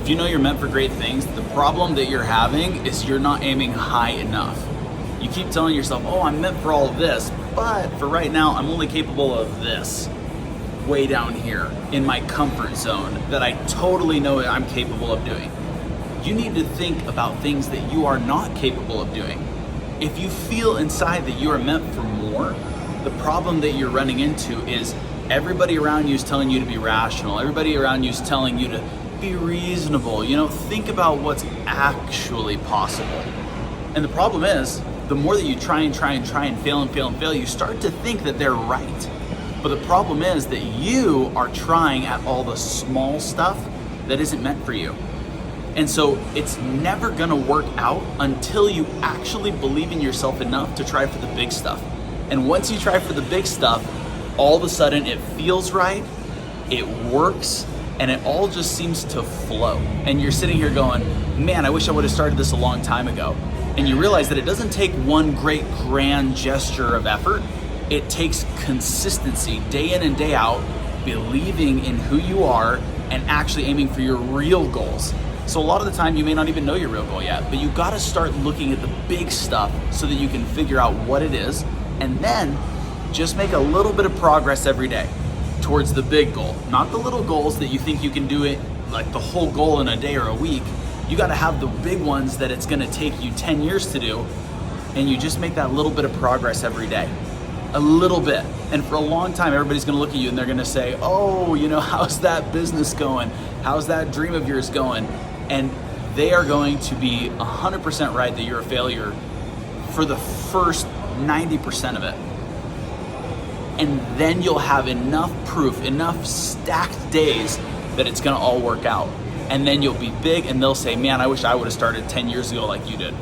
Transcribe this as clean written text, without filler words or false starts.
If you know you're meant for great things, the problem that you're having is you're not aiming high enough. You keep telling yourself, oh, I'm meant for all of this, but for right now, I'm only capable of this. Way down here in my comfort zone that I totally know I'm capable of doing. You need to think about things that you are not capable of doing. If you feel inside that you are meant for more, the problem that you're running into is everybody around you is telling you to be rational. Everybody around you is telling you to be reasonable. Think about what's actually possible. And the problem is, the more that you try and fail, you start to think that they're right. But the problem is that you are trying at all the small stuff that isn't meant for you. And so it's never gonna work out until you actually believe in yourself enough to try for the big stuff. And once you try for the big stuff, all of a sudden it feels right, it works, and it all just seems to flow. And you're sitting here going, man, I wish I would have started this a long time ago. And you realize that it doesn't take one great grand gesture of effort. It takes consistency, day in and day out, believing in who you are and actually aiming for your real goals. So a lot of the time you may not even know your real goal yet, but you gotta start looking at the big stuff so that you can figure out what it is, and then just make a little bit of progress every day towards the big goal. Not the little goals that you think you can do it, like the whole goal in a day or a week. You gotta have the big ones that it's gonna take you 10 years to do, and you just make that little bit of progress every day. A little bit. And for a long time, everybody's gonna look at you and they're gonna say, oh, how's that business going? How's that dream of yours going? And they are going to be 100% right that you're a failure for the first 90% of it. And then you'll have enough proof, enough stacked days that it's gonna all work out. And then you'll be big and they'll say, man, I wish I would have started 10 years ago like you did.